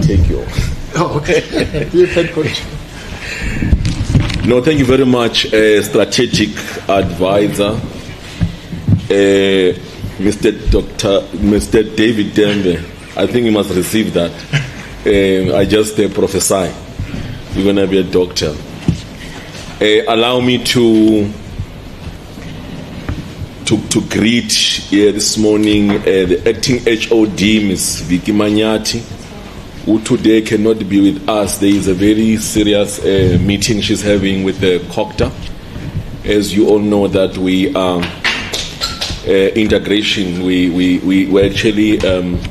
Take you. Oh, okay. No, thank you very much, strategic advisor, Mr. David Dembe. I think you must receive that. I just prophesy. You're going to be a doctor. Allow me to greet this morning the acting HOD, Ms. Vicky Manyati, who today cannot be with us. There is a very serious meeting she's having with the COCTA. As you all know that we are integration, we're actually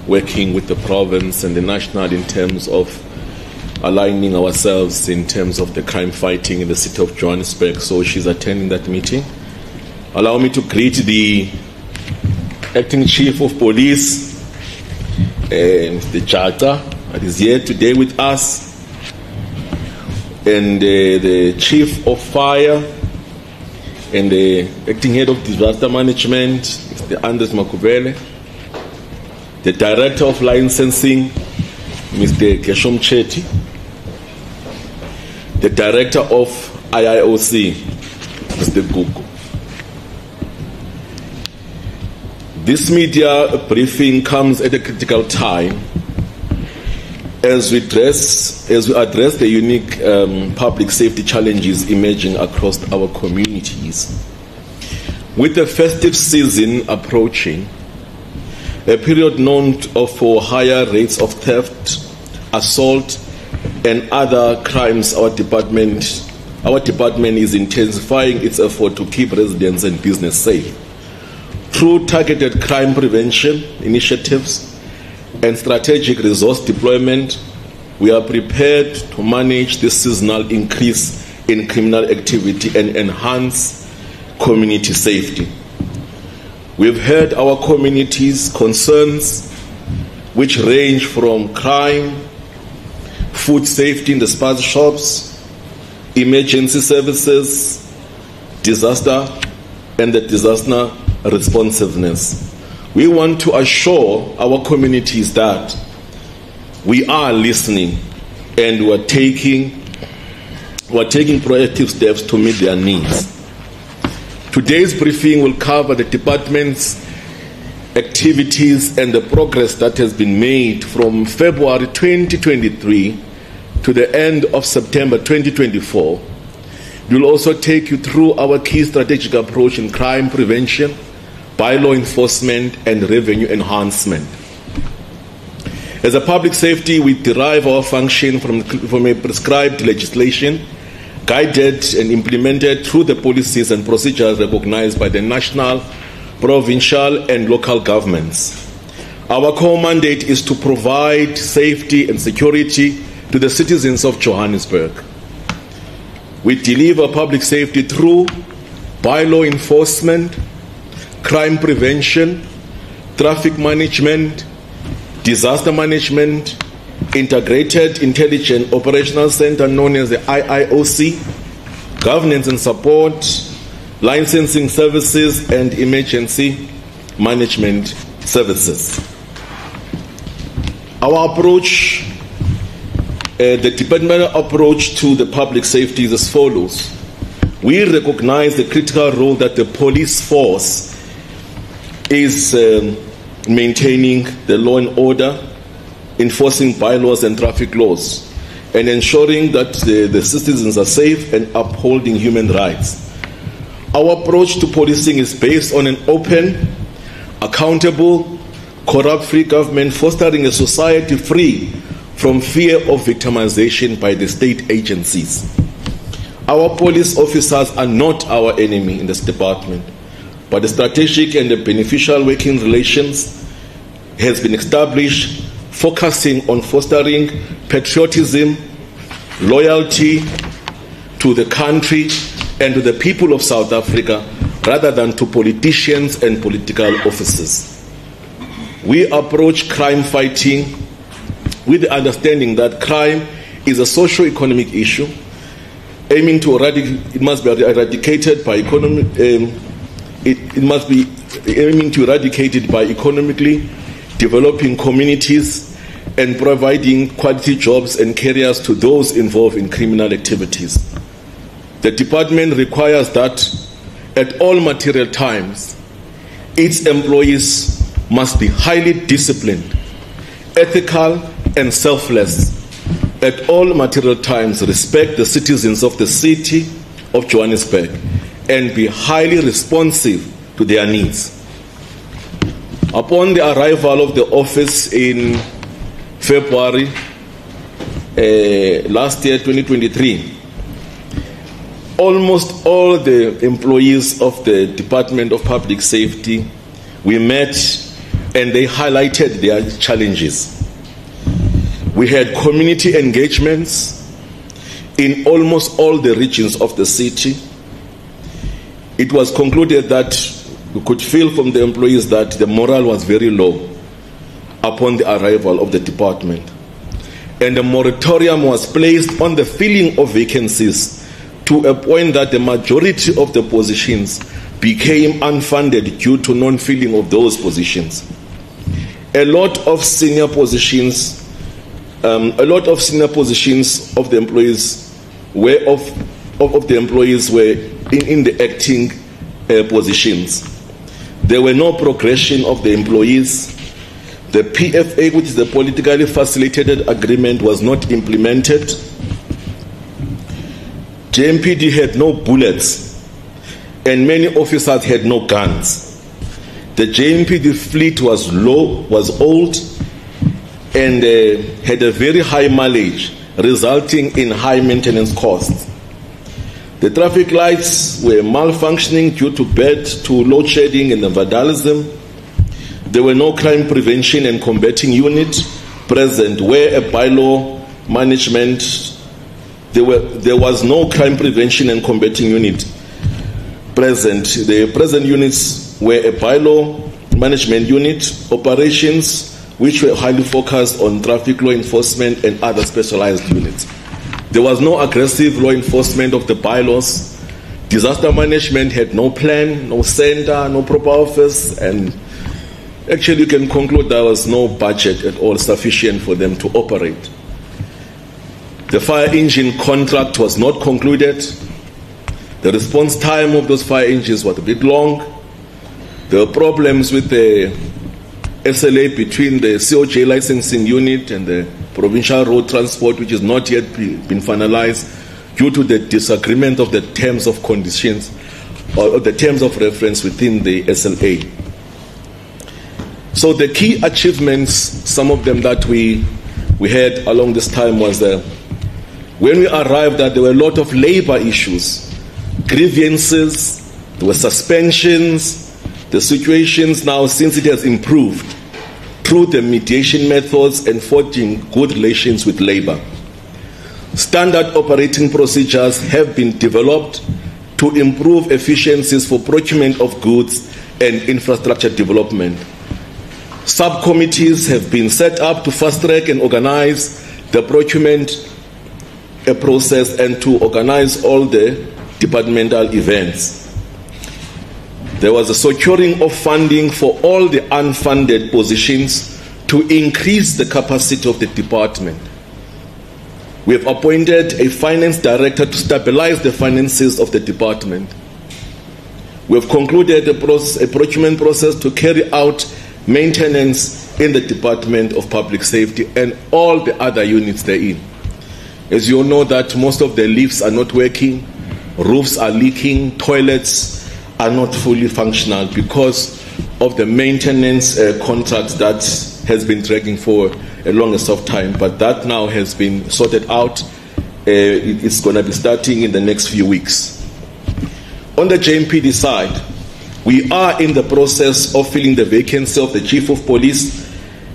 working with the province and the national in terms of aligning ourselves in terms of the crime fighting in the city of Johannesburg. So she's attending that meeting. Allow me to greet the acting chief of police, Mr. Chata, that is here today with us, and the chief of fire and the acting head of disaster management, Mr. Anders Makubele, the director of licensing, Mr. Keshom Chetty, the director of IIOC, Mr. Gugu. This media briefing comes at a critical time as we address the unique public safety challenges emerging across our communities. With the festive season approaching, a period known for higher rates of theft, assault, and other crimes, our department is intensifying its effort to keep residents and business safe. Through targeted crime prevention initiatives and strategic resource deployment, we are prepared to manage this seasonal increase in criminal activity and enhance community safety. We've heard our community's concerns, which range from crime, food safety in the spice shops, emergency services, disaster, and the disaster responsiveness. We want to assure our communities that we are listening and we're taking proactive steps to meet their needs. Today's briefing will cover the department's activities and the progress that has been made from February 2023 to the end of September 2024. We will also take you through our key strategic approach in crime prevention, bylaw enforcement, and revenue enhancement. As a public safety, we derive our function from a prescribed legislation, guided and implemented through the policies and procedures recognized by the national, provincial, and local governments. Our core mandate is to provide safety and security to the citizens of Johannesburg. We deliver public safety through bylaw enforcement, crime prevention, traffic management, disaster management, integrated intelligent operational center known as the IIOC, governance and support, licensing services, and emergency management services. Our approach, the departmental approach to the public safety is as follows. We recognize the critical role that the police force is maintaining the law and order, enforcing bylaws and traffic laws, and ensuring that the citizens are safe and upholding human rights. Our approach to policing is based on an open, accountable, corrupt-free government, fostering a society free from fear of victimization by the state agencies. Our police officers are not our enemy in this department, but the strategic and the beneficial working relations has been established, focusing on fostering patriotism, loyalty to the country and to the people of South Africa, rather than to politicians and political officers. We approach crime fighting with the understanding that crime is a socio-economic issue, aiming to it must be eradicated by economically developing communities and providing quality jobs and careers to those involved in criminal activities. The department requires that at all material times, its employees must be highly disciplined, ethical, and selfless. At all material times, respect the citizens of the city of Johannesburg and be highly responsive to their needs. Upon the arrival of the office in February last year, 2023, almost all the employees of the Department of Public Safety, we met and they highlighted their challenges. We had community engagements in almost all the regions of the city. It was concluded that we could feel from the employees that the morale was very low upon the arrival of the department. And a moratorium was placed on the filling of vacancies to a point that the majority of the positions became unfunded due to non-filling of those positions. A lot of senior positions of the employees were in the acting positions. There were no progression of the employees. The PFA, which is the politically facilitated agreement, was not implemented. JMPD had no bullets, and many officers had no guns. The JMPD fleet was low, was old, and had a very high mileage, resulting in high maintenance costs. The traffic lights were malfunctioning due to load shedding and vandalism. There were no crime prevention and combating unit present where a bylaw management, there was no crime prevention and combating unit present. The present units were a bylaw management unit, operations, which were highly focused on traffic law enforcement and other specialized units. There was no aggressive law enforcement of the bylaws. Disaster management had no plan, no center, no proper office, and actually you can conclude there was no budget at all sufficient for them to operate. The fire engine contract was not concluded. The response time of those fire engines was a bit long. There were problems with the SLA between the COJ licensing unit and the provincial road transport, which has not yet been finalized due to the disagreement of the terms of conditions or the terms of reference within the SLA. So the key achievements, some of them that we had along this time was when we arrived that there were a lot of labor issues, grievances, there were suspensions. The situations now, since it has improved through the mediation methods and forging good relations with labor. Standard operating procedures have been developed to improve efficiencies for procurement of goods and infrastructure development. Subcommittees have been set up to fast-track and organize the procurement process and to organize all the departmental events. There was a securing of funding for all the unfunded positions to increase the capacity of the department. We have appointed a finance director to stabilize the finances of the department. We have concluded a procurement process to carry out maintenance in the Department of Public Safety and all the other units therein. As you all know that most of the lifts are not working, roofs are leaking, toilets are not fully functional because of the maintenance contract that has been dragging for a longest of time, but that now has been sorted out. It's going to be starting in the next few weeks. On the JMPD side, we are in the process of filling the vacancy of the Chief of Police.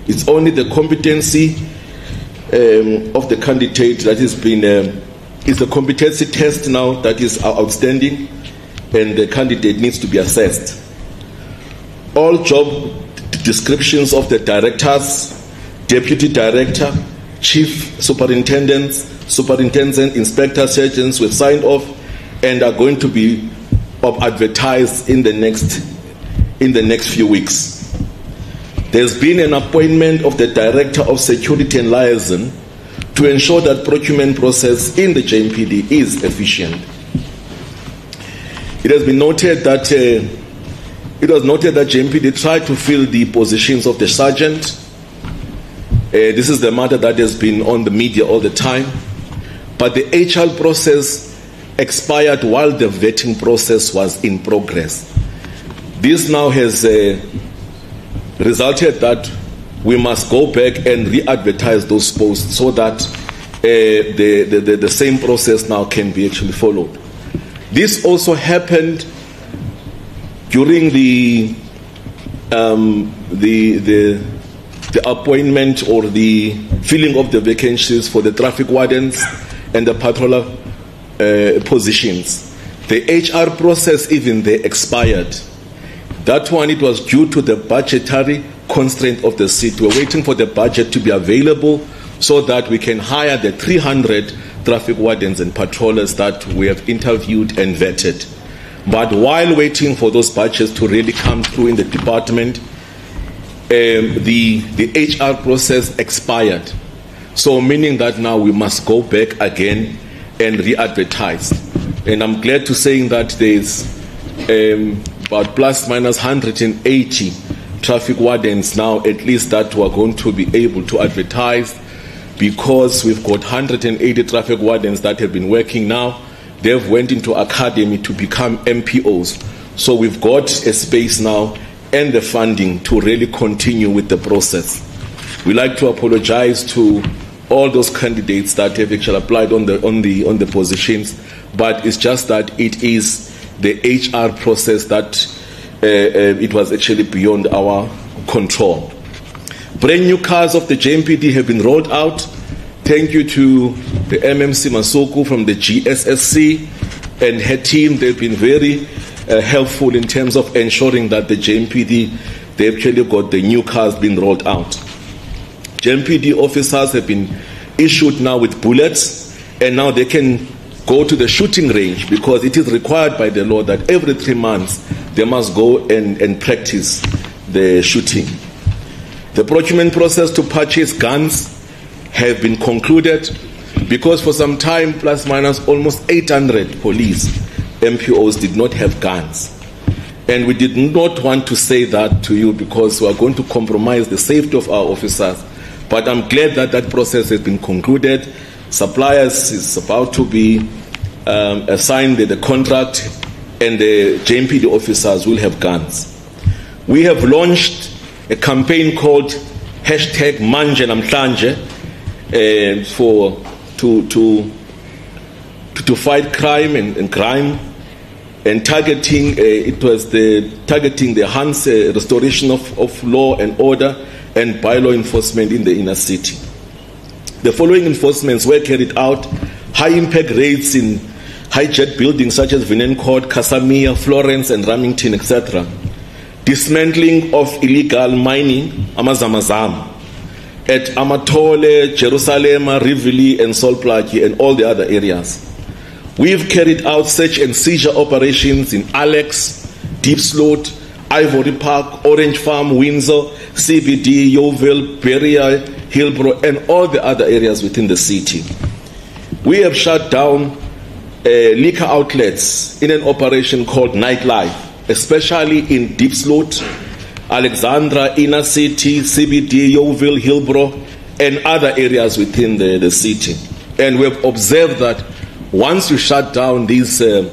It's only the competency of the candidate that has been, is the competency test now that is outstanding, and the candidate needs to be assessed. All job descriptions of the directors, deputy director, chief superintendents, superintendent, inspector, sergeants were signed off and are going to be advertised in the next few weeks. There's been an appointment of the Director of Security and Liaison to ensure that procurement process in the JMPD is efficient. It has been noted that JMPD tried to fill the positions of the sergeant. This is the matter that has been on the media all the time. But the HR process expired while the vetting process was in progress. This now has resulted that we must go back and re-advertise those posts so that the same process now can be actually followed. This also happened during the appointment or the filling of the vacancies for the traffic wardens and the patroller positions. The HR process even there expired. That one, it was due to the budgetary constraint of the city. We're waiting for the budget to be available so that we can hire the 300 traffic wardens and patrollers that we have interviewed and vetted. But while waiting for those budgets to really come through in the department, the HR process expired. So meaning that now we must go back again and re-advertise. And I'm glad to say that there's about plus minus 180 traffic wardens now, at least, that we're going to be able to advertise, because we've got 180 traffic wardens that have been working now. They've went into academy to become MPOs. So we've got a space now and the funding to really continue with the process. We like to apologize to all those candidates that have actually applied on the positions, but it's just that it is the HR process that it was actually beyond our control. Brand new cars of the JMPD have been rolled out. Thank you to the MMC Masuku from the GSSC and her team. They've been very helpful in terms of ensuring that the JMPD, they actually got the new cars being rolled out. JMPD officers have been issued now with bullets, and now they can go to the shooting range, because it is required by the law that every 3 months they must go and practice the shooting. The procurement process to purchase guns have been concluded, because for some time, plus minus almost 800 police MPOs did not have guns. And we did not want to say that to you because we are going to compromise the safety of our officers. But I'm glad that that process has been concluded. Suppliers is about to be assigned the contract, and the JMPD officers will have guns. We have launched a campaign called #Manje Namhlanje to fight crime and crime, and targeting the enhanced restoration of law and order and bylaw enforcement in the inner city. The following enforcements were carried out: high impact raids in hijacked buildings such as Vinen Court, Casamia, Florence and Ramington, etc. Dismantling of illegal mining, Amazamazam, at Amatole, Jerusalem, Rivoli and Solplaki and all the other areas. We've carried out search and seizure operations in Alex, Deep Sloat, Ivory Park, Orange Farm, Windsor, CBD, Yeovil, Beria, Hillbrow and all the other areas within the city. We have shut down liquor outlets in an operation called Nightlife, especially in Deep Sloat, Alexandra, Inner City, CBD, Yeovil, Hillbrow, and other areas within the city. And we have observed that once you shut down these the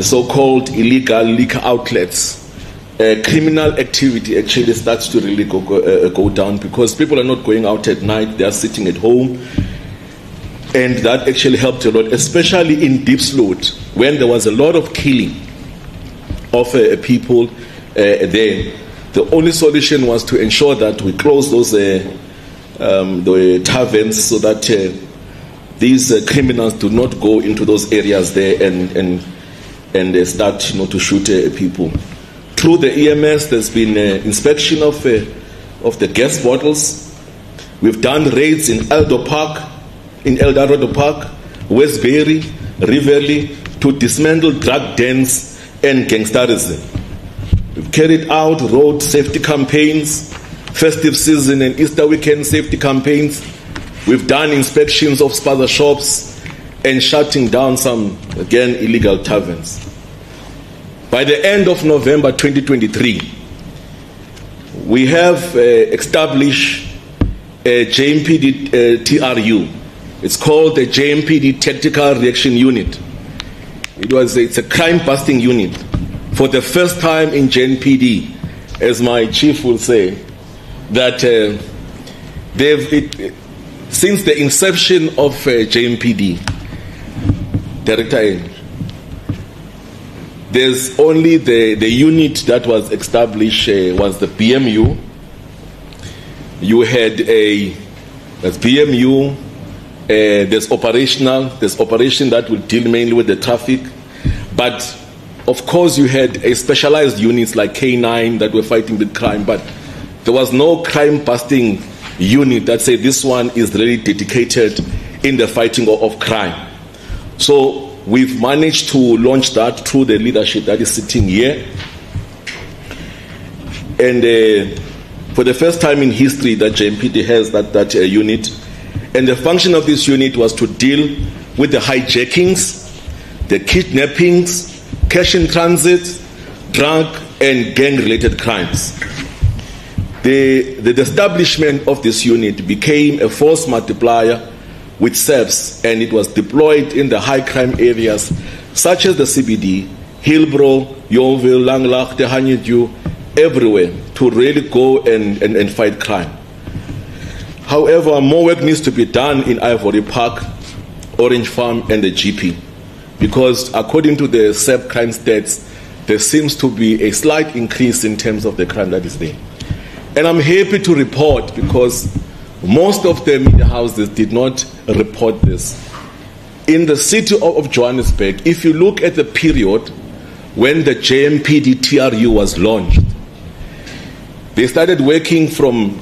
so-called illegal liquor outlets, criminal activity actually starts to really go down, because people are not going out at night, they are sitting at home. And that actually helped a lot, especially in Deep Sloat, when there was a lot of killing of people there. The only solution was to ensure that we close those the taverns so that these criminals do not go into those areas there and start to shoot people. Through the EMS, there's been inspection of the gas bottles. We've done raids in Eldorado Park, Westbury, Riverley, to dismantle drug dens and gangsterism. We've carried out road safety campaigns, festive season and Easter weekend safety campaigns. We've done inspections of spaza shops and shutting down some, again, illegal taverns. By the end of November 2023, we have established a JMPD TRU. It's called the JMPD Tactical Reaction Unit. It's a crime-busting unit. For the first time in JMPD, as my chief will say, that since the inception of JMPD, Director, there's only the unit that was established was the BMU. You had that's BMU. There's operation that will deal mainly with the traffic, but of course you had a specialized units like K9 that were fighting with crime, but there was no crime busting unit that said this one is really dedicated in the fighting of crime. So we've managed to launch that through the leadership that is sitting here, and for the first time in history that JMPD has that unit. And the function of this unit was to deal with the hijackings, the kidnappings, cash in transit, drug and gang-related crimes. The establishment of this unit became a force multiplier with SEPs, and it was deployed in the high crime areas such as the CBD, Hillbrow, Yeoville, Langlach, Tehanyudu, everywhere to really go and fight crime. However, more work needs to be done in Ivory Park, Orange Farm, and the GP, because according to the SEP crime stats, there seems to be a slight increase in terms of the crime that is there. And I'm happy to report, because most of the media houses did not report this. In the city of Johannesburg, if you look at the period when the JMPD TRU was launched, they started working from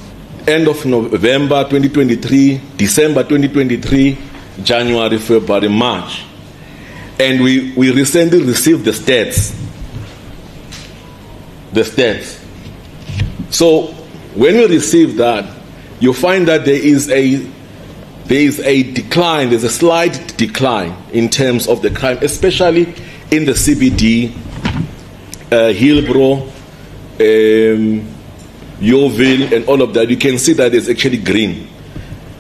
end of November 2023, December 2023, January, February, March. And we recently received the stats. So when we receive that, you find that there is a decline, there's a slight decline in terms of the crime, especially in the CBD, Hillbrow, Yeoville, and all of that. You can see that it's actually green,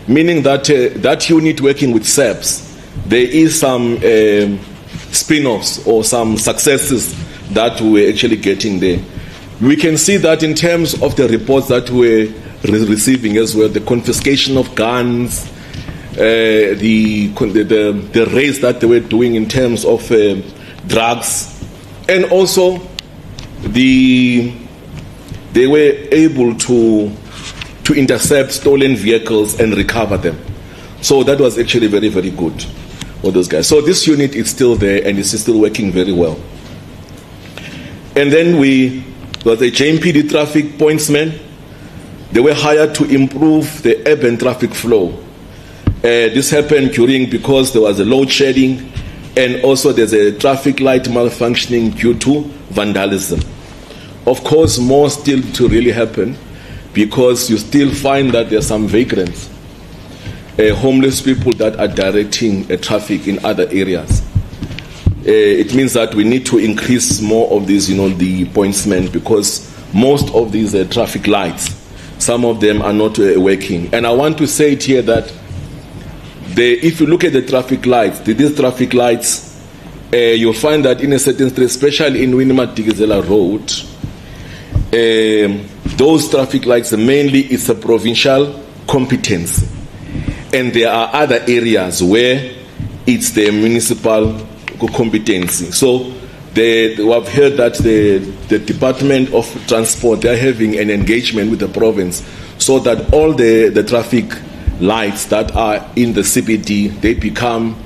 meaning that that unit working with SEPs, there is some spin-offs or some successes that we're actually getting there. We can see that in terms of the reports that we're receiving as well, the confiscation of guns, the raids that they were doing in terms of drugs, and also they were able to intercept stolen vehicles and recover them. So that was actually very, very good for those guys. So this unit is still there and it's still working very well. And then there was a JMPD traffic pointsman. They were hired to improve the urban traffic flow. This happened because there was a load shedding, and also there's a traffic light malfunctioning due to vandalism. Of course, more still to really happen, because you still find that there's some vagrants, homeless people that are directing traffic in other areas. It means that we need to increase more of these, the pointsmen, because most of these traffic lights, some of them are not working. And I want to say it here that if you look at the traffic lights, these traffic lights, you'll find that in a certain street, especially in Winnie-Madikizela Road, those traffic lights, mainly it's a provincial competence. And there are other areas where it's the municipal competency. So we have heard that the Department of Transport, they're having an engagement with the province so that all the traffic lights that are in the CBD, they become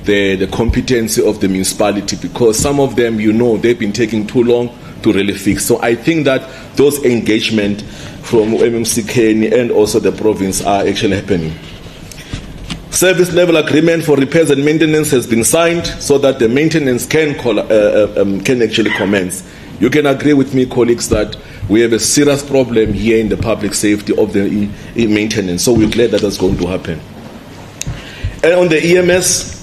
the competency of the municipality, because some of them, they've been taking too long to really fix. So I think that those engagement from MMCK and also the province are actually happening. Service level agreement for repairs and maintenance has been signed so that the maintenance can actually commence you can agree with me, colleagues, that we have a serious problem here in the public safety of the maintenance. So we're glad that that's going to happen. And on the EMS,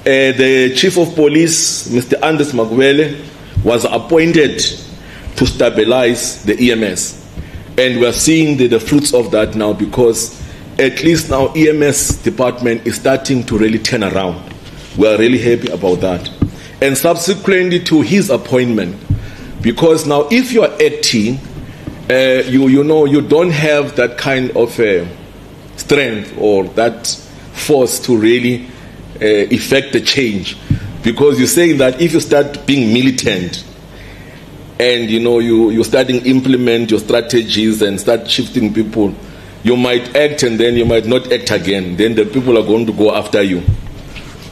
the Chief of Police, Mr. Anders Magwele, was appointed to stabilize the EMS. And we're seeing the fruits of that now, because at least now EMS department is starting to really turn around. We are really happy about that. And subsequently to his appointment, because now if you are acting, you don't have that kind of strength or that force to really effect the change, because you're saying that if you start being militant and you starting implement your strategies and start shifting people, you might act and then you might not act again. Then the people are going to go after you.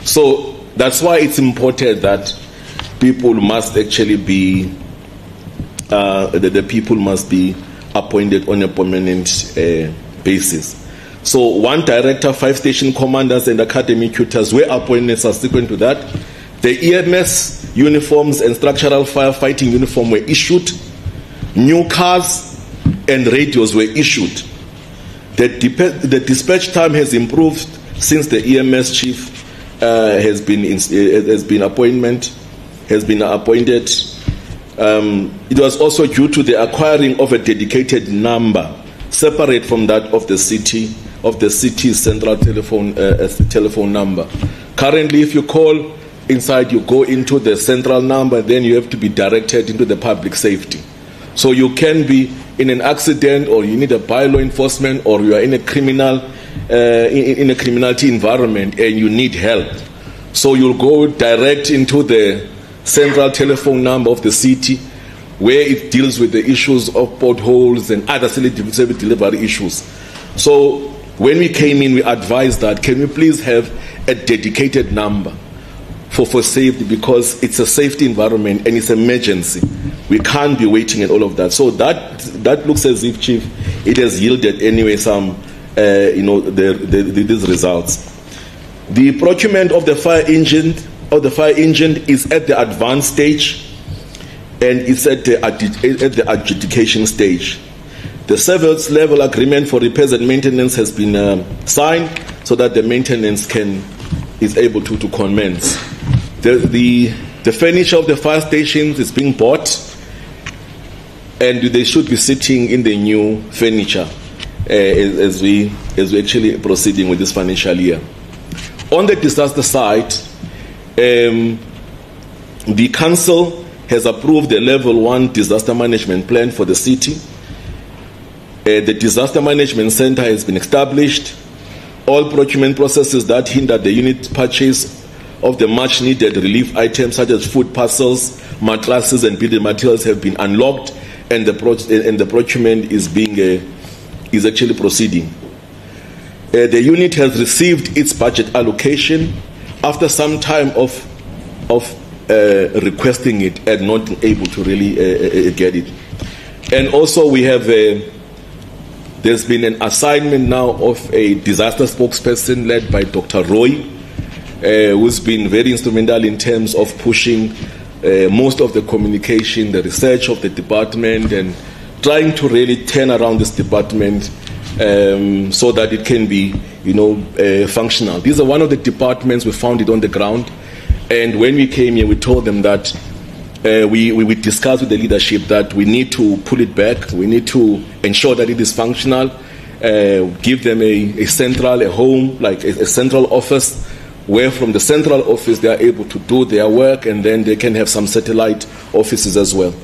So that's why it's important that people must actually be, the people must be appointed on a permanent basis. So 1 director, 5 station commanders and academy tutors were appointed subsequent to that. The EMS uniforms and structural firefighting uniform were issued. New cars and radios were issued. The dispatch time has improved since the EMS chief has been appointed. It was also due to the acquiring of a dedicated number separate from that of the city's central telephone number. Currently, if you call inside, you go into the central number, then you have to be directed into the public safety. So you can be in an accident, or you need a bylaw enforcement, or you are in a criminality environment and you need help. So you'll go direct into the central telephone number of the city, where it deals with the issues of potholes and other service delivery issues. So when we came in, we advised that, can we please have a dedicated number for safety, because it's a safety environment and it's an emergency. We can't be waiting and all of that. So that looks as if, Chief, it has yielded anyway some, these results. The procurement of the fire engine is at the advanced stage, and it's at the adjudication stage. The service level agreement for repairs and maintenance has been signed, so that the maintenance is able to commence. The furniture of the fire stations is being bought, and they should be sitting in the new furniture as we actually proceeding with this financial year. On the disaster side, the council has approved the level 1 disaster management plan for the city. The disaster management center has been established. All procurement processes that hinder the unit purchase of the much needed relief items such as food parcels, mattresses and building materials have been unlocked, and the procurement is actually proceeding. The unit has received its budget allocation after some time of requesting it and not able to really get it. And also we have there's been an assignment now of a disaster spokesperson led by Dr. Roy, who's been very instrumental in terms of pushing most of the communication, the research of the department, and trying to really turn around this department so that it can be, functional. These are one of the departments we found it on the ground, and when we came here, we told them that we discussed with the leadership that we need to pull it back. We need to ensure that it is functional. Give them a home, like a central office, where from the central office they are able to do their work, and then they can have some satellite offices as well.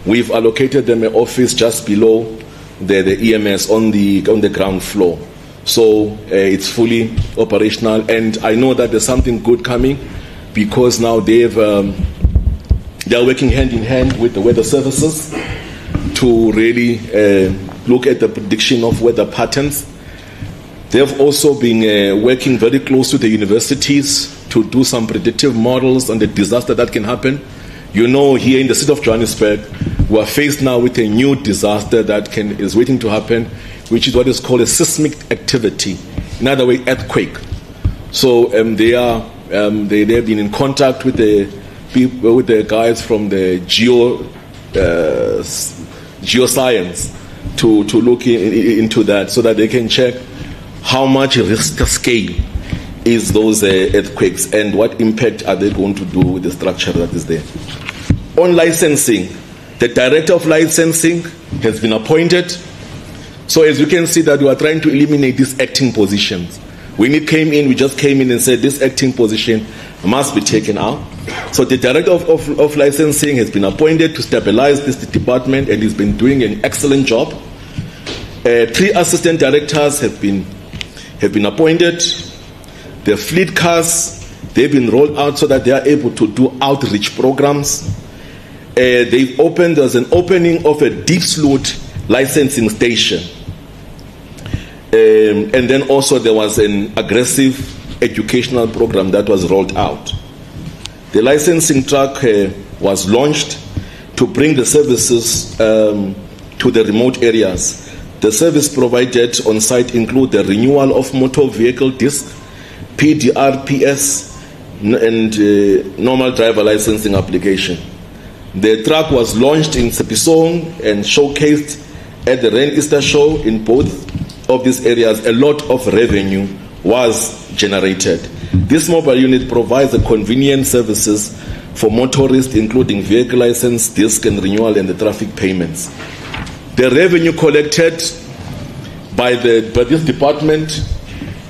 We've allocated them an office just below the EMS on the ground floor. So it's fully operational, and I know that there's something good coming, because now they're working hand in hand with the weather services to really look at the prediction of weather patterns. They've also been working very close to the universities to do some predictive models on the disaster that can happen. Here in the city of Johannesburg, we are faced now with a new disaster that is waiting to happen, which is what is called a seismic activity, in other words, earthquake. So they have been in contact with the people, with the guys from the geoscience to look into that, so that they can check how much risk scale is those earthquakes and what impact are they going to do with the structure that is there. On licensing, the director of licensing has been appointed. So as you can see that we are trying to eliminate these acting positions. When it came in, we just came in and said this acting position must be taken out. So the director of licensing has been appointed to stabilize this department, and he's been doing an excellent job. 3 assistant directors have been appointed. The fleet cars, they've been rolled out so that they are able to do outreach programs. There's an opening of a deep slot licensing station. And then also there was an aggressive educational program that was rolled out. The licensing truck was launched to bring the services to the remote areas. The service provided on site include the renewal of motor vehicle disc, PDR-PS, and normal driver licensing application. The truck was launched in Sepisong and showcased at the Rain Easter Show. In both of these areas, a lot of revenue was generated. This mobile unit provides the convenient services for motorists, including vehicle license, disc and renewal, and the traffic payments. The revenue collected by this department,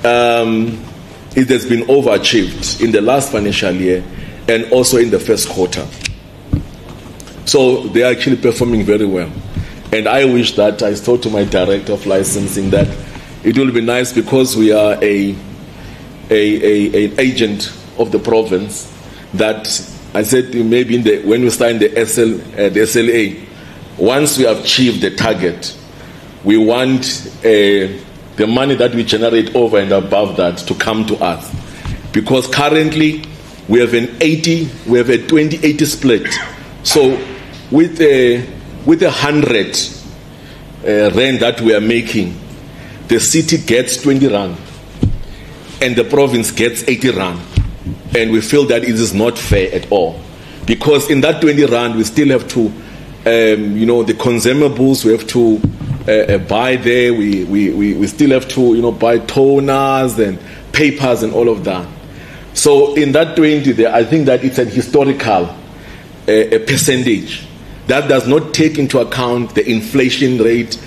it has been overachieved in the last financial year and also in the first quarter. So they are actually performing very well. And I wish that I told to my director of licensing that it will be nice, because we are an agent of the province, that I said maybe when we sign the SLA, once we have achieved the target, we want the money that we generate over and above that to come to us. Because currently we have an 20-80 split. So with 100 rand that we are making, the city gets 20 rand and the province gets 80 rand. And we feel that it is not fair at all. Because in that 20 rand, we still have to, the consumables we have to buy there. We still have to, buy toners and papers and all of that. So in that 20 there, I think that it's an historical percentage. That does not take into account the inflation rate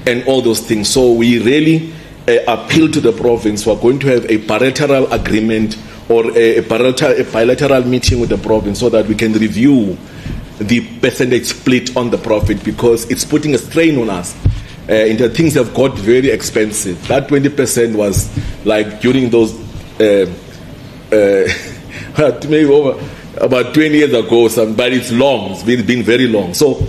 and all those things. So we really appeal to the province. We're going to have a bilateral agreement or a bilateral meeting with the province so that we can review the percentage split on the profit, because it's putting a strain on us. Things have got very expensive. That 20% was like during those maybe over about 20 years ago, but it's long. It's been very long. So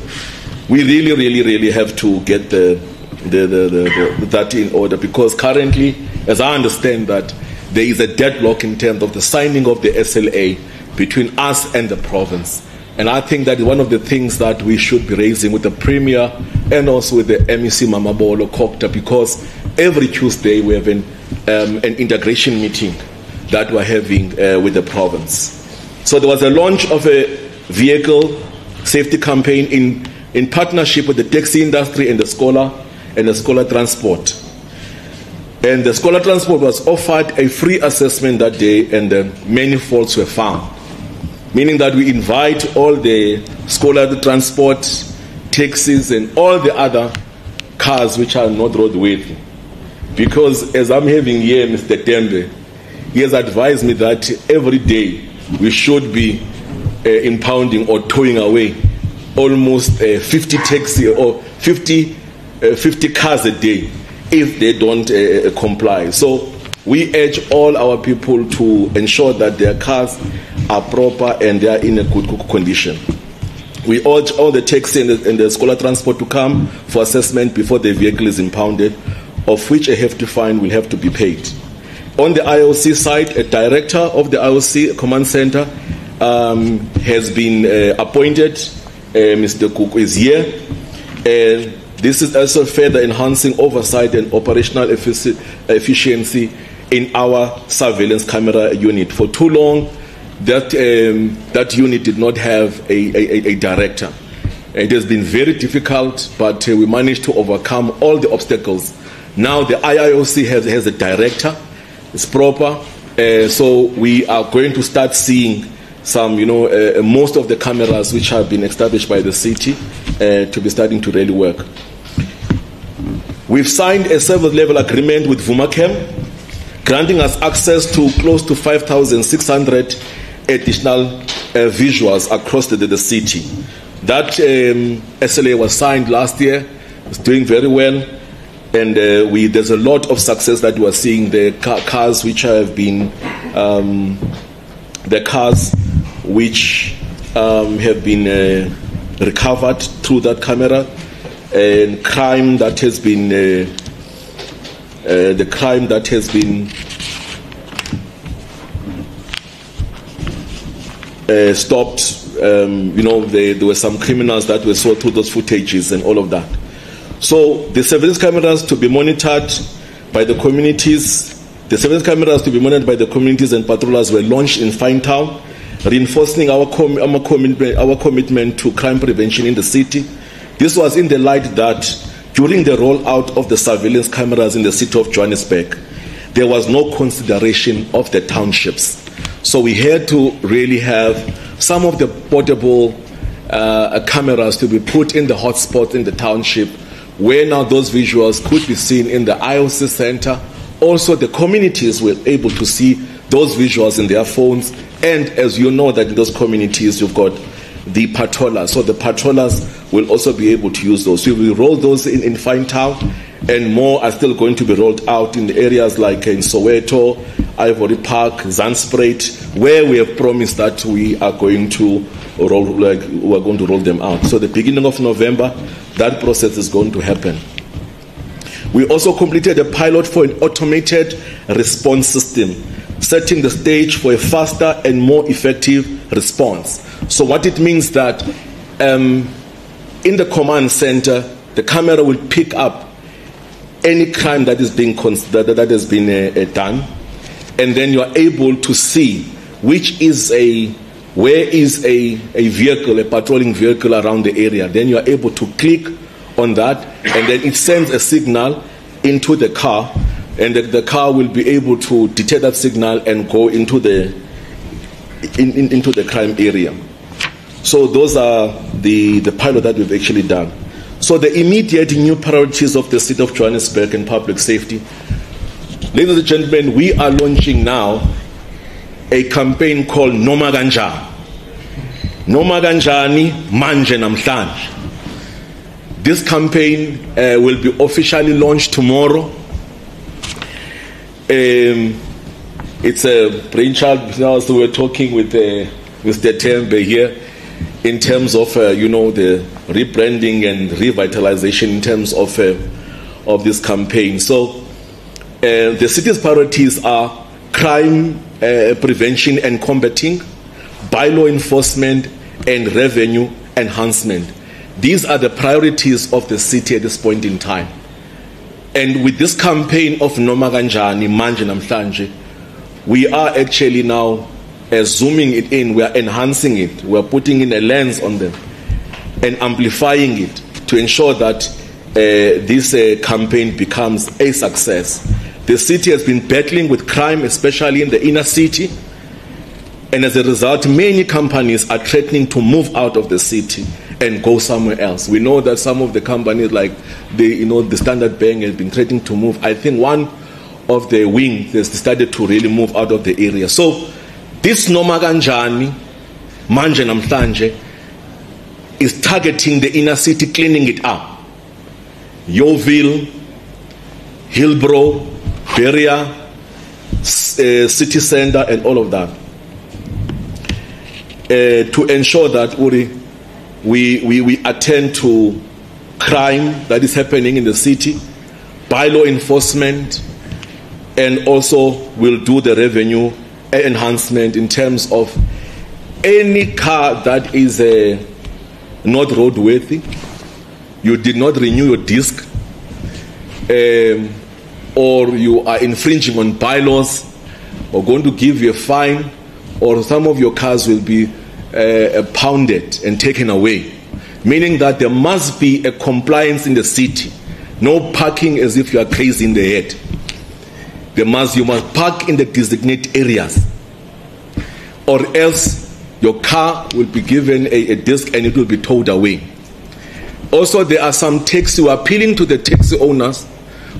we really have to get that in order, because currently, as I understand that, there is a deadlock in terms of the signing of the SLA between us and the province. And I think that is one of the things that we should be raising with the Premier and also with the MEC Mamabolo Kokta, because every Tuesday we have an integration meeting that we're having with the province. So there was a launch of a vehicle safety campaign in partnership with the taxi industry and the scholar transport. And the scholar transport was offered a free assessment that day, and many faults were found. Meaning that we invite all the scholar transport, taxis, and all the other cars which are not roadworthy. Because as I'm having here, Mr. Tembe, he has advised me that every day we should be impounding or towing away almost 50 taxi or 50 cars a day if they don't comply. So we urge all our people to ensure that their cars are proper and they are in a good condition. We urge all the taxi and the scholar transport to come for assessment before the vehicle is impounded, of which a hefty fine will have to be paid. On the IOC side, a director of the IOC Command Center has been appointed. Mr. Cook is here. This is also further enhancing oversight and operational efficiency in our surveillance camera unit. For too long, that unit did not have a director. It has been very difficult, but we managed to overcome all the obstacles. Now the IIOC has a director. It's proper. So we are going to start seeing some, most of the cameras which have been established by the city to be starting to really work. We've signed a service-level agreement with Vumacam, granting us access to close to 5,600 additional visuals across the city. That SLA was signed last year. It's doing very well, and there's a lot of success that we are seeing. The cars which have been recovered through that camera, and crime that has been stopped. There were some criminals that were saw through those footages and all of that. So the surveillance cameras to be monitored by the communities. The surveillance cameras to be monitored by the communities and patrollers were launched in Finetown, reinforcing our commitment to crime prevention in the city. This was in the light that during the rollout of the surveillance cameras in the city of Johannesburg, there was no consideration of the townships. So we had to really have some of the portable cameras to be put in the hotspots in the township, where now those visuals could be seen in the IOC center. Also, the communities were able to see those visuals in their phones. And as you know that in those communities, you've got the patrollers. So the patrollers will also be able to use those. So we will roll those in Finetown, and more are still going to be rolled out in the areas like in Soweto, Ivory Park, Zandspruit, where we have promised that we are going to roll them out. So the beginning of November, that process is going to happen. We also completed a pilot for an automated response system, setting the stage for a faster and more effective response. So what it means that in the command center, the camera will pick up any crime that is being that has been done, and then you are able to see where is a vehicle, a patrolling vehicle around the area. Then you are able to click on that, and then it sends a signal into the car, and the car will be able to detect that signal and go into the crime area. So those are the pilot that we've actually done. So the immediate new priorities of the city of Johannesburg and public safety. Ladies and gentlemen, we are launching now a campaign called Noma Kanjani. Noma Kanjani Manje Namhlanje. This campaign will be officially launched tomorrow. It's a brainchild. So we're talking with Mr. Tembe here in terms of the rebranding and revitalization in terms of this campaign. So the city's priorities are crime prevention and combating, bylaw enforcement, and revenue enhancement. These are the priorities of the city at this point in time. And with this campaign of Noma Kanjani Manje Namhlanje, we are actually now zooming it in, we are enhancing it, we are putting in a lens on them and amplifying it to ensure that this campaign becomes a success. The city has been battling with crime, especially in the inner city, and as a result, many companies are threatening to move out of the city and go somewhere else. We know that some of the companies, like the Standard Bank, has been threatening to move. I think one of the wings has decided to really move out of the area. So this Noma Kanjani Manje Namhlanje is targeting the inner city, cleaning it up. Yeoville, Hillbrow, Beria, City Center, and all of that. To ensure that we attend to crime that is happening in the city, bylaw enforcement, and also will do the revenue enhancement in terms of any car that is not roadworthy, you did not renew your disc, or you are infringing on bylaws, or going to give you a fine, or some of your cars will be pounded and taken away, meaning that there must be a compliance in the city. No parking as if you are crazy in the head. You must park in the designated areas, or else your car will be given a disc and it will be towed away. Also, there are some taxis who are appealing to the taxi owners.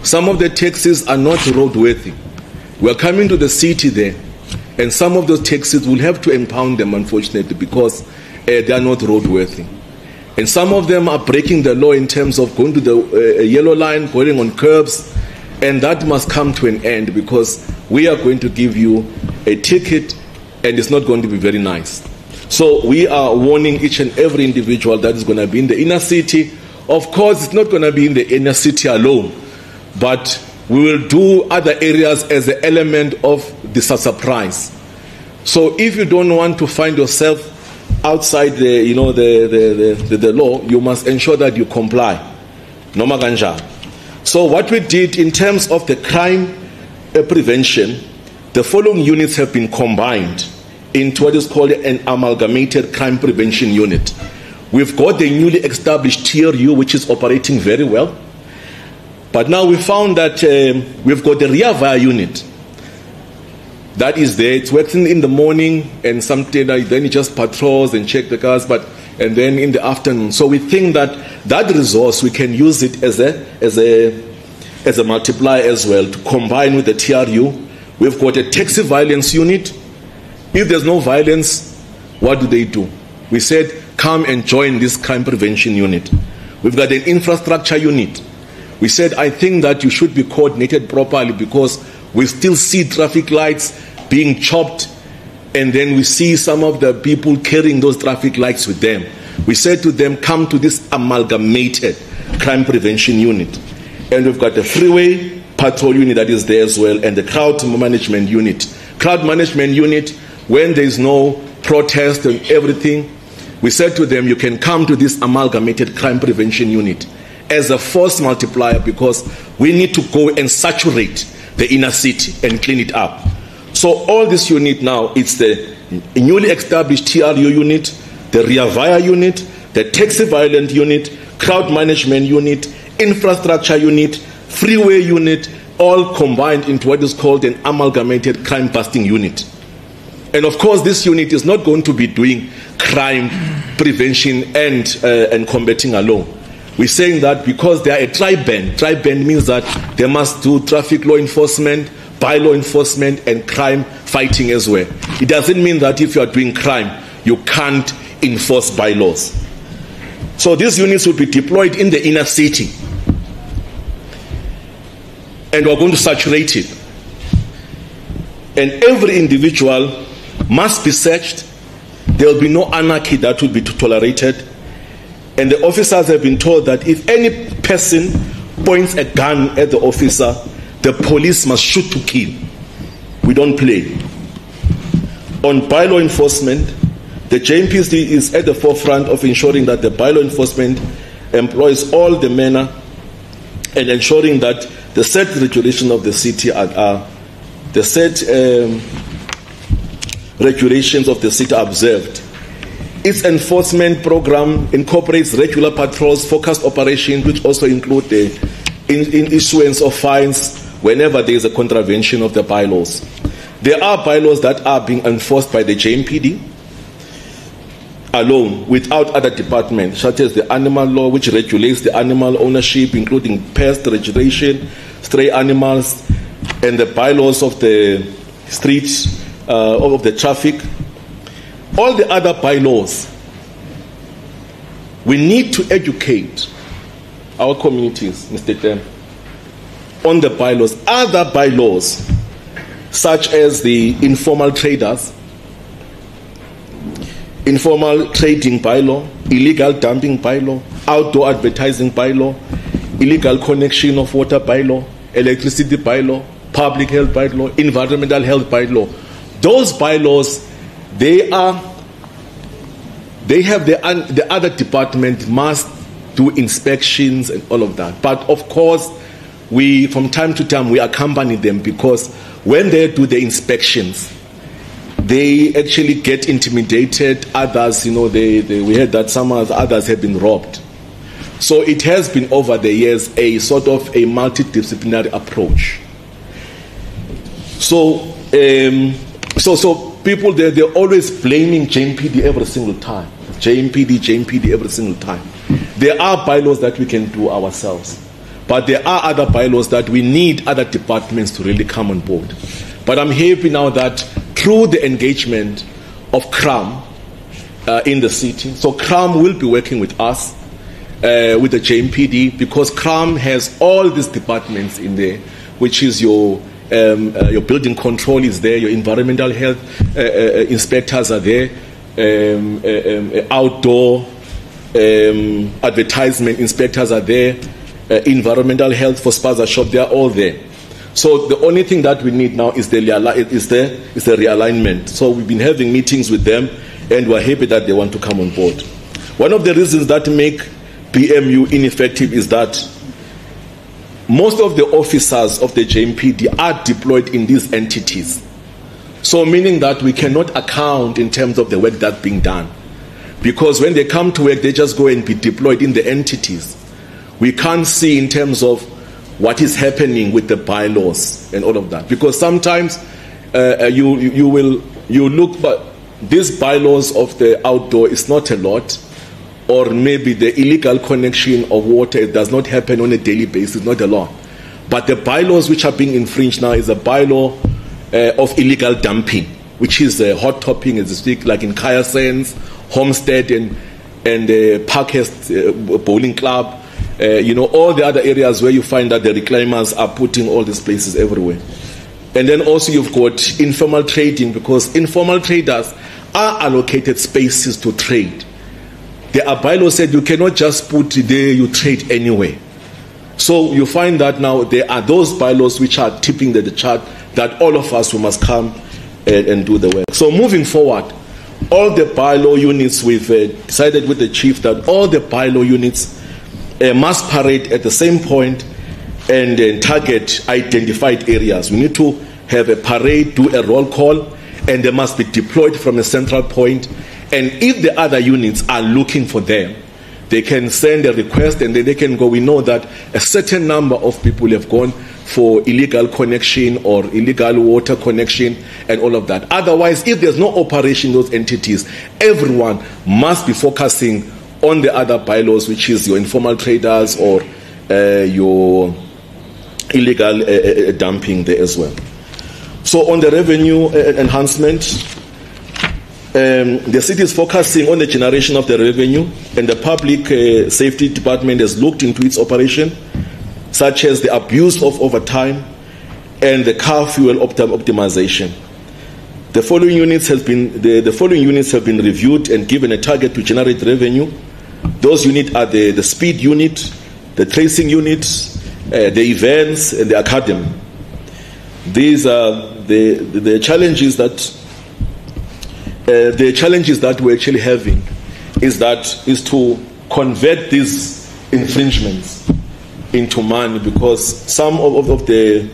Some of the taxis are not roadworthy. We are coming to the city there, and some of those taxis will have to impound them, unfortunately, because they are not roadworthy. And some of them are breaking the law in terms of going to the yellow line, going on curbs, and that must come to an end, because we are going to give you a ticket and it's not going to be very nice. So we are warning each and every individual that is going to be in the inner city. Of course, it's not going to be in the inner city alone, but we will do other areas as an element of the surprise. So if you don't want to find yourself outside the law, you must ensure that you comply. Noma ganja. So what we did in terms of the crime prevention, the following units have been combined into what is called an amalgamated crime prevention unit. We've got the newly established TRU, which is operating very well. But now we found that we've got the rear via unit. That is there. It's working in the morning, and something like then it just patrols and check the cars, and then in the afternoon. So we think that resource, we can use it as a multiplier as well to combine with the TRU. We've got a taxi violence unit. If there's no violence, what do? We said, come and join this crime prevention unit. We've got an infrastructure unit. We said, I think that you should be coordinated properly, because we still see traffic lights being chopped, and then we see some of the people carrying those traffic lights with them. We said to them, come to this amalgamated crime prevention unit. And we've got the freeway patrol unit that is there as well, and the crowd management unit. Crowd management unit, when there is no protest and everything, we said to them, you can come to this amalgamated crime prevention unit as a force multiplier, because we need to go and saturate the inner city and clean it up. So all this unit now, it's the newly established TRU unit, the rear via unit, the taxi violent unit, crowd management unit, infrastructure unit, freeway unit, all combined into what is called an amalgamated crime busting unit. And of course, this unit is not going to be doing crime prevention and combating alone. We're saying that because they are a tri-band. Tri-band means that they must do traffic law enforcement, bylaw enforcement, and crime fighting as well. It doesn't mean that if you are doing crime, you can't enforce bylaws. So these units will be deployed in the inner city, and we're going to saturate it. And every individual must be searched. There will be no anarchy that will be tolerated. And the officers have been told that if any person points a gun at the officer, the police must shoot to kill. We don't play. On bylaw enforcement, the JMPD is at the forefront of ensuring that the bylaw enforcement employs all the manner and ensuring that the set regulations of the city are the set regulations of the city are observed. Its enforcement program incorporates regular patrols, focused operations, which also include the issuance of fines whenever there is a contravention of the bylaws. There are bylaws that are being enforced by the JMPD alone, without other departments, such as the animal law, which regulates the animal ownership, including pest registration, stray animals, and the bylaws of the streets, of the traffic. All the other bylaws, we need to educate our communities, Mr. Clem, on the bylaws. Other bylaws, such as the informal traders, informal trading bylaw, illegal dumping bylaw, outdoor advertising bylaw, illegal connection of water bylaw, electricity bylaw, public health bylaw, environmental health bylaw. Those bylaws, they have the other department must do inspections and all of that. But of course, we from time to time we accompany them, because when they do the inspections, they actually get intimidated. Others, we heard that some others have been robbed. So it has been over the years a sort of a multidisciplinary approach. So people, they're always blaming JMPD every single time. JMPD every single time. There are bylaws that we can do ourselves, but there are other bylaws that we need other departments to really come on board. But I'm happy now that through the engagement of CRAM in the city, so CRAM will be working with us, with the JMPD, because CRAM has all these departments in there, which is your building control is there, your environmental health inspectors are there, outdoor advertisement inspectors are there, environmental health for spaza shop, they are all there. So the only thing that we need now is the realignment. So we've been having meetings with them, and we're happy that they want to come on board. One of the reasons that make BMU ineffective is that most of the officers of the JMPD are deployed in these entities. So meaning that we cannot account in terms of the work that's being done. Because when they come to work, they just go and be deployed in the entities. We can't see in terms of what is happening with the bylaws and all of that. Because sometimes you look, but these bylaws of the outdoor is not a lot, or maybe the illegal connection of water, it does not happen on a daily basis, not a lot. But the bylaws which are being infringed now is a bylaw of illegal dumping, which is hot topping, as you speak, like in Kaya Sands, Homestead, and Parkhurst Bowling Club, all the other areas where you find that the reclaimers are putting all these places everywhere. And then also you've got informal trading, because informal traders are allocated spaces to trade. There are bylaws said you cannot just put there, you trade anywhere. So you find that now there are those bylaws which are tipping the chart that all of us, we must come and do the work. So moving forward, all the bylaw units, we've decided with the chief that all the bylaw units must parade at the same point and target identified areas. We need to have a parade, do a roll call, and they must be deployed from a central point. And if the other units are looking for them, they can send a request and then they can go. We know that a certain number of people have gone for illegal connection or illegal water connection and all of that. Otherwise, if there's no operation in those entities, everyone must be focusing on the other bylaws, which is your informal traders or your illegal dumping there as well. So on the revenue enhancement, the city is focusing on the generation of the revenue, and the public safety department has looked into its operation, such as the abuse of overtime and the car fuel optimization. The following units have been reviewed and given a target to generate revenue. Those units are the speed unit, the tracing unit, the events, and the academy. These are the challenges that we're actually having is to convert these infringements into money, because some of the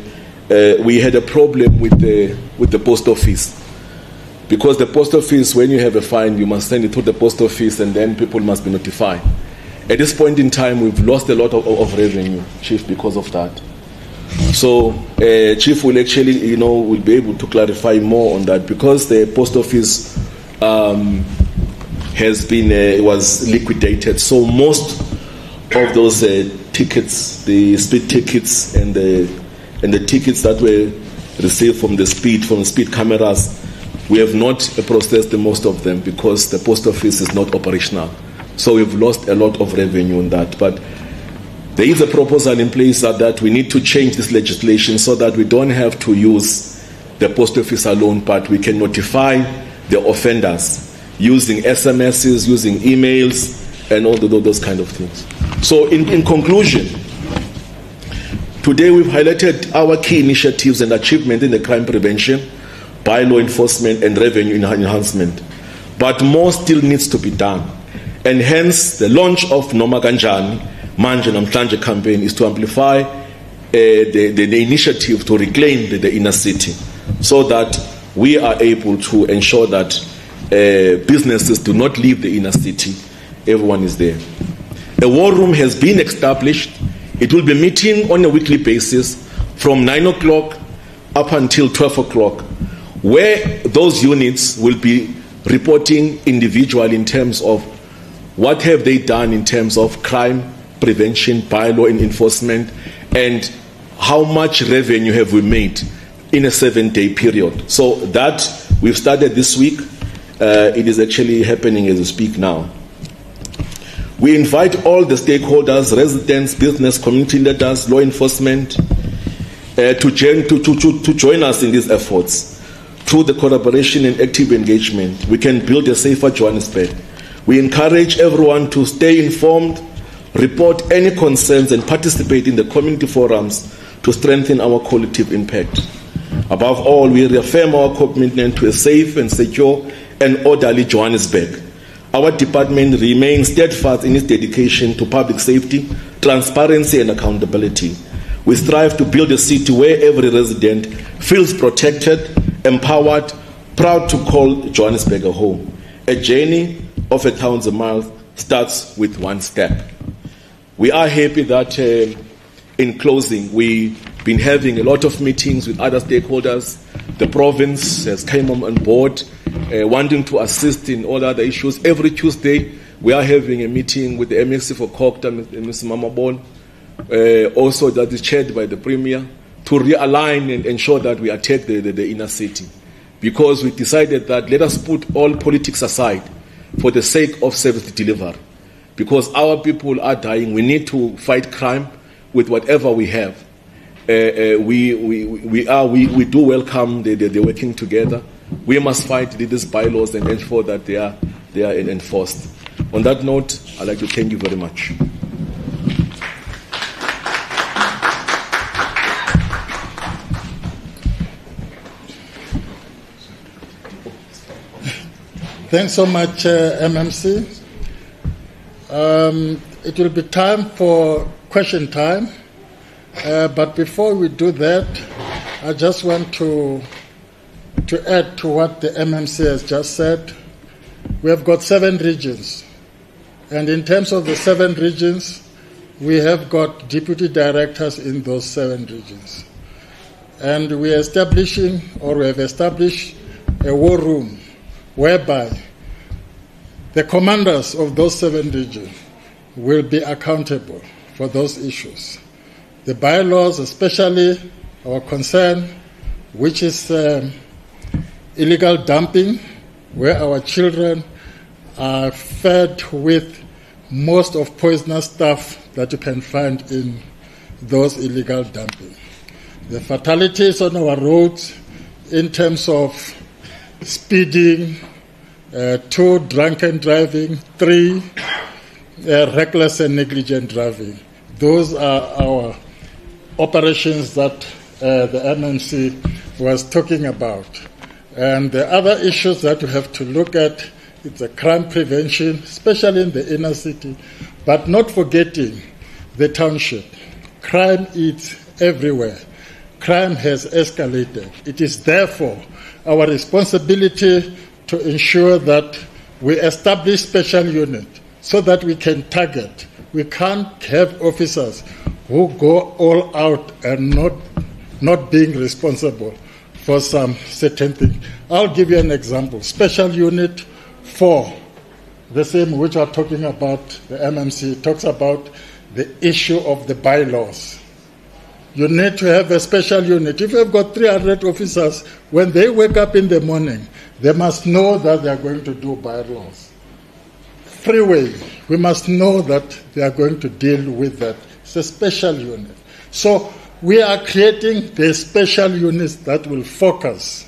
we had a problem with the post office, because the post office, when you have a fine, you must send it to the post office and then people must be notified. At this point in time, we've lost a lot of revenue, Chief, because of that. So Chief will actually will be able to clarify more on that, because the post office was liquidated. So most of those tickets, the speed tickets and the tickets that were received from speed cameras, we have not processed most of them because the post office is not operational. So we've lost a lot of revenue on that. But there is a proposal in place that we need to change this legislation so that we don't have to use the post office alone, but we can notify the offenders using SMSs, using emails, and all those kind of things. So in conclusion, today we've highlighted our key initiatives and achievements in the crime prevention, bylaw enforcement, and revenue enhancement. But more still needs to be done. And hence, the launch of Noma Kanjani Manje Namhlanje campaign is to amplify the initiative to reclaim the inner city, so that we are able to ensure that businesses do not leave the inner city. Everyone is there. A war room has been established. It will be meeting on a weekly basis from 9 o'clock up until 12 o'clock, where those units will be reporting individually in terms of what have they done in terms of crime prevention, bylaw and enforcement, and how much revenue have we made in a 7-day period. So that we've started this week. It is actually happening as we speak now. We invite all the stakeholders, residents, business, community leaders, law enforcement, to join us in these efforts. Through the collaboration and active engagement, we can build a safer Johannesburg. We encourage everyone to stay informed, report any concerns, and participate in the community forums to strengthen our collective impact. Above all, we reaffirm our commitment to a safe and secure and orderly Johannesburg. Our department remains steadfast in its dedication to public safety, transparency, and accountability. We strive to build a city where every resident feels protected, empowered, proud to call Johannesburg a home. A journey of 1,000 miles starts with one step. We are happy that in closing, we've been having a lot of meetings with other stakeholders. The province has come on board, wanting to assist in all other issues. Every Tuesday, we are having a meeting with the MSC for Kokta, Ms. Mamabon, also that is chaired by the Premier, to realign and ensure that we attack the inner city. Because we decided that let us put all politics aside for the sake of service delivery. Because our people are dying, we need to fight crime with whatever we have. We do welcome the working together. We must fight these bylaws and ensure that they are enforced. On that note, I'd like to thank you very much. Thanks so much, MMC. It will be time for question time. But before we do that, I just want to add to what the MMC has just said. We have got 7 regions. And in terms of the 7 regions, we have got deputy directors in those 7 regions. And we have established a war room whereby the commanders of those 7 regions will be accountable for those issues. The bylaws, especially our concern, which is illegal dumping, where our children are fed with most of poisonous stuff that you can find in those illegal dumping. The fatalities on our roads in terms of speeding, 2, drunken driving, 3, reckless and negligent driving. Those are our operations that the MMC was talking about. And the other issues that we have to look at is the crime prevention, especially in the inner city, but not forgetting the township. Crime is everywhere. Crime has escalated. It is therefore our responsibility to ensure that we establish special units so that we can target. We can't have officers who go all out and not being responsible for some certain thing. I'll give you an example. Special Unit 4, the same which we're talking about, the MMC, talks about the issue of the bylaws. You need to have a special unit. If you've got 300 officers, when they wake up in the morning, they must know that they are going to do bylaws. Freeway, we must know that they are going to deal with that. It's a special unit. So we are creating the special units that will focus.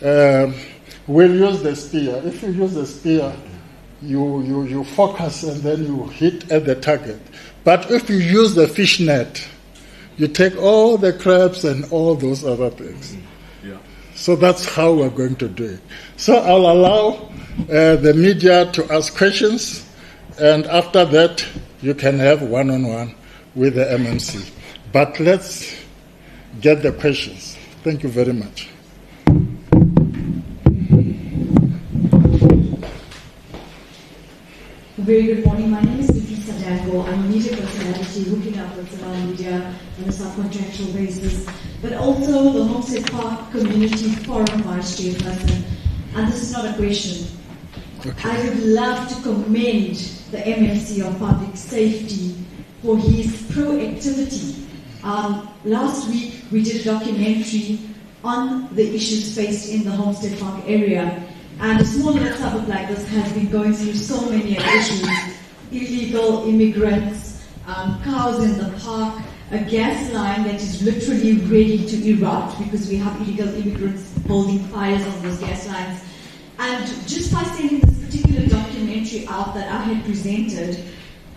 We'll use the spear. If you use the spear, you focus and then you hit at the target. But if you use the fish net, you take all the crabs and all those other things. Yeah. So that's how we're going to do it. So I'll allow the media to ask questions, and after that, you can have one-on-one with the MMC. But let's get the questions. Thank you very much. Very good morning. My name is Beatrice Sadango. I'm a media personality looking at what's around media on a subcontractual basis, but also the Homestead Park Community Forum Vice Chairperson. And this is not a question. Okay. I would love to commend the MMC of Public Safety for his proactivity. Last week we did a documentary on the issues faced in the Homestead Park area. And a small little suburb like this has been going through so many issues. Illegal immigrants, cows in the park, a gas line that is literally ready to erupt because we have illegal immigrants building fires on those gas lines. And just by sending this particular documentary out that I had presented,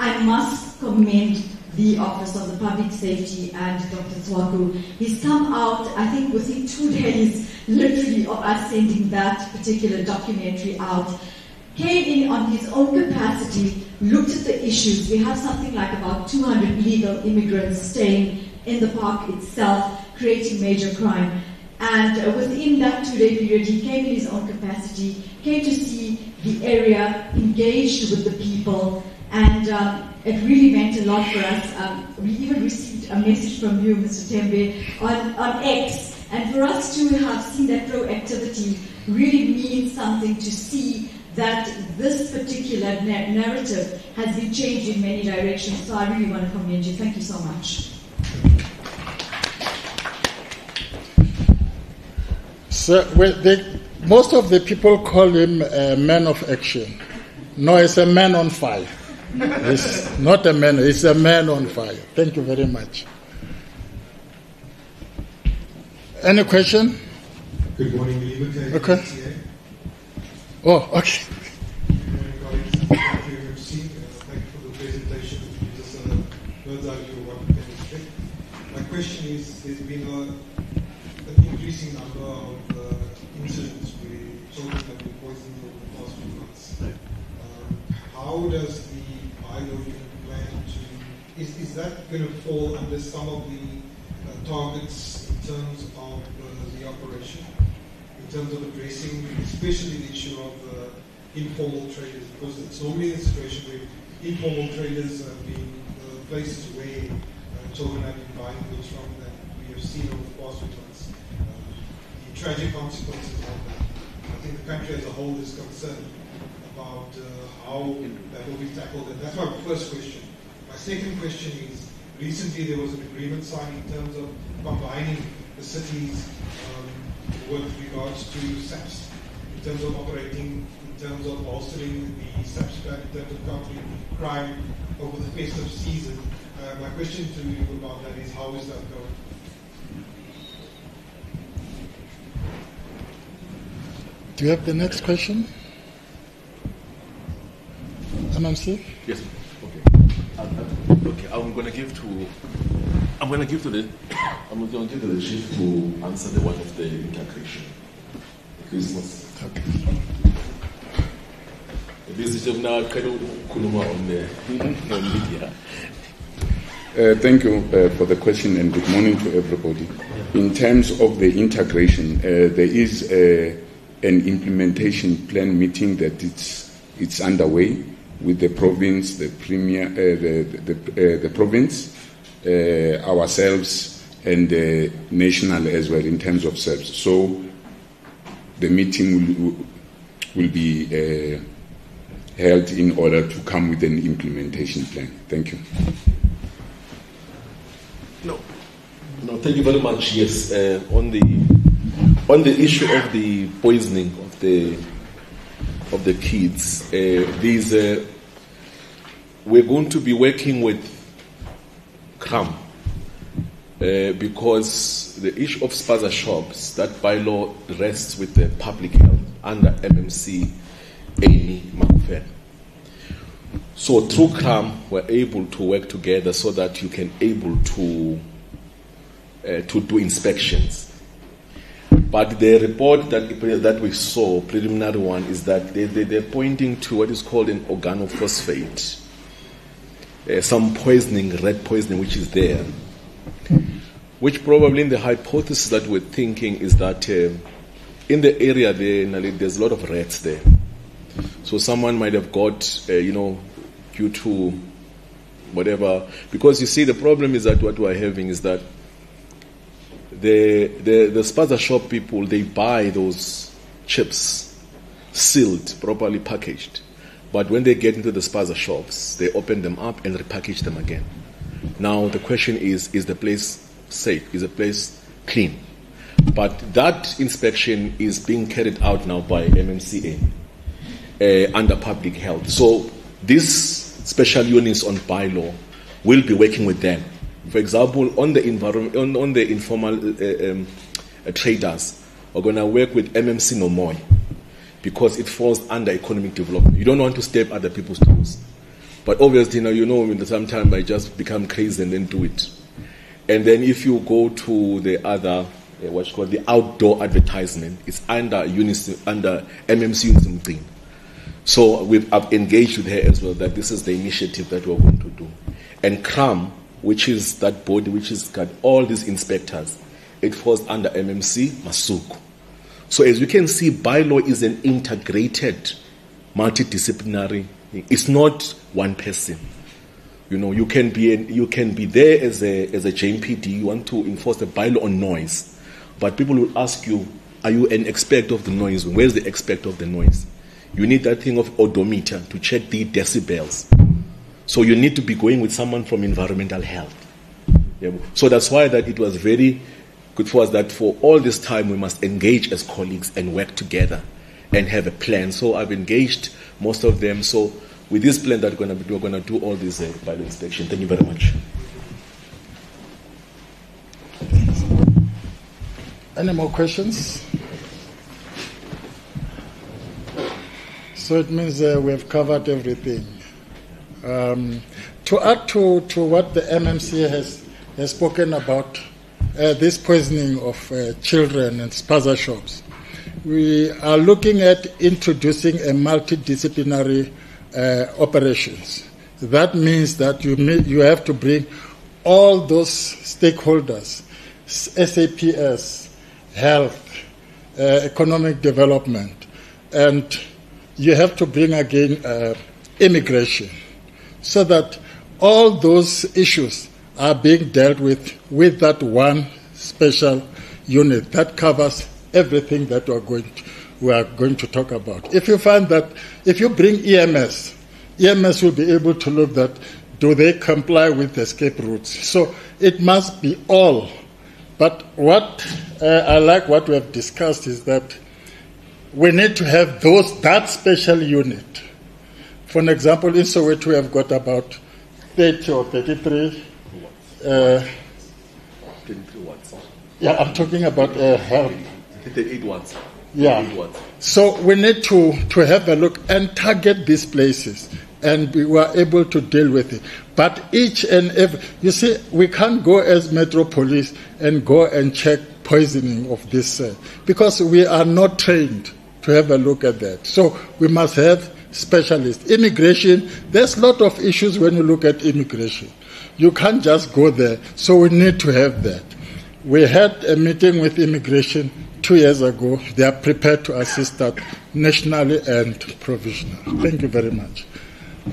I must commend the Office of the Public Safety and Dr. Tswaku. He's come out, I think within 2 days, literally, of us sending that particular documentary out. Came in on his own capacity, looked at the issues. We have something like about 200 illegal immigrants staying in the park itself, creating major crime. And within that 2-day period, he came in his own capacity, came to see the area, engaged with the people, and it really meant a lot for us. We even received a message from you, Mr. Tembe, on X. And for us to have seen that proactivity really means something, to see that this particular narrative has been changed in many directions. So I really want to commend you. Thank you so much. So, most of the people call him a man of action. No, it's a man on fire. It's not a man, it's a man on fire. Thank you very much. Any question? Good morning, William. Okay. Oh, okay. Good morning, colleagues. Thank you, MC. Thank you for the presentation. Just a bird's eye view of what we can expect. My question is, there's been an increasing number of incidents where children have been poisoned over the past few months. How does the bylaw plan to, is that going to fall under some of the targets in terms of the operation, in terms of addressing especially the issue of informal traders, because it's normally a situation where informal traders have been places where children have been buying goods from that we have seen over the past few months. The tragic consequences of that. I think the country as a whole is concerned about how that will be tackled. And that's my first question. My second question is, recently there was an agreement signed in terms of combining the cities with regards to SAPS, in terms of operating, in terms of bolstering the SAPS plan, in terms of countering crime over the festive season. My question to you about that is, how is that going? Do you have the next question? MMC? Yes. Okay. Okay. I'm going to give to the chief to answer the one of the integration. Christmas. Okay. This is now Kuluma on the media. Thank you for the question and good morning to everybody. In terms of the integration, there is an implementation plan meeting that it's underway with the province, the premier, the province, ourselves, and national as well in terms of SERVs. So the meeting will be held in order to come with an implementation plan. Thank you. No, thank you very much. Yes, on the issue of the poisoning of the kids, we're going to be working with CRAM because the issue of spaza shops, that bylaw rests with the public health under MMC Amy Makufela. So through CRAM, we're able to work together so that you can able to do inspections. But the report that we saw, preliminary one, is that they're pointing to what is called an organophosphate, some poisoning, red poisoning, which is there, which probably in the hypothesis that we're thinking is that in the area there's a lot of rats there. So someone might have got, due to whatever. Because you see, the problem is that what we're having is that the spaza shop people, they buy those chips sealed, properly packaged. But when they get into the spaza shops, they open them up and repackage them again. Now the question is the place safe? Is the place clean? But that inspection is being carried out now by MMCA under public health. So these special units on bylaw will be working with them. For example, on the on the informal traders, we're going to work with MMC Nomoy because it falls under economic development. You don't want to step other people's toes. But obviously, sometimes I just become crazy and then do it. And then if you go to the other, what's called the outdoor advertisement, it's under MMC Unism. So I've engaged with her as well that this is the initiative that we're going to do. And CRAM, which is that body which has got all these inspectors, it falls under MMC Masuku. So as you can see, bylaw is an integrated, multidisciplinary thing. It's not one person. You can be there as a JMPD. You want to enforce the bylaw on noise, but people will ask you, are you an expert of the noise? Where's the expert of the noise? You need that thing of odometer to check the decibels. So you need to be going with someone from environmental health. Yeah. So that's why that it was very good for us that for all this time we must engage as colleagues and work together and have a plan. So I've engaged most of them. So with this plan that we're going to do all this bylaw inspection. Thank you very much. Any more questions? So it means we have covered everything. To add to what the MMC has spoken about, this poisoning of children and spaza shops, we are looking at introducing a multidisciplinary operations. That means that you have to bring all those stakeholders, SAPS, health, economic development, and you have to bring again immigration, so that all those issues are being dealt with that one special unit that covers everything that we are going to talk about. If you find that, if you bring EMS will be able to look at, do they comply with the escape routes? So it must be all. But what I like what we have discussed is that we need to have that special unit. For an example, in Soweto we have got about 30 or 33. 33 watts. Yeah, I'm talking about health. 38 watts. Yeah. 38 watts. So we need to have a look and target these places, and we were able to deal with it. But each and every, you see, we can't go as Metro Police and go and check poisoning of this, because we are not trained to have a look at that. So we must have specialists. Immigration, there's a lot of issues when you look at immigration. You can't just go there, so we need to have that. We had a meeting with immigration 2 years ago. They are prepared to assist us nationally and provisional. Thank you very much.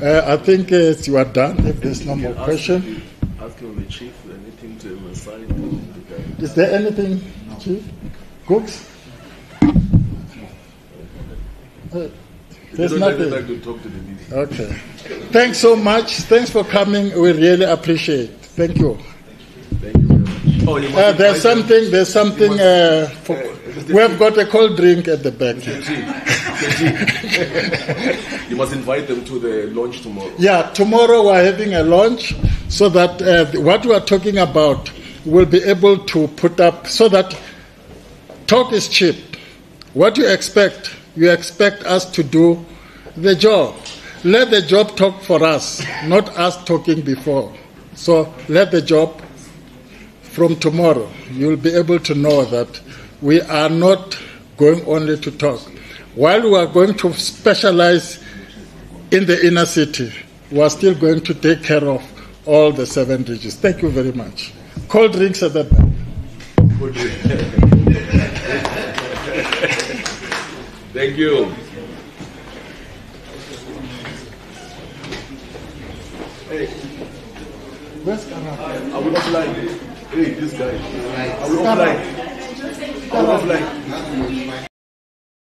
I think you are done. If there's no more question. Asking the chief anything to aside. Is there anything, no. Chief? Cooks? There's nothing. Like to talk to the meeting. Okay. Thanks so much. Thanks for coming. We really appreciate it. Thank you. Thank you very much. Oh, there's something. We have got a cold drink at the back. You must invite them to the launch tomorrow. Yeah, tomorrow we're having a launch, so that what we are talking about will be able to put up, so that talk is cheap. What you expect us to do the job. Let the job talk for us, not us talking before. So let the job. From tomorrow, you'll be able to know that we are not going only to talk. While we are going to specialize in the inner city, we are still going to take care of all the 7 regions. Thank you very much. Cold drinks at the back. Thank you. Where's Karate? I will offline. Hey, this guy. I will offline. I will offline.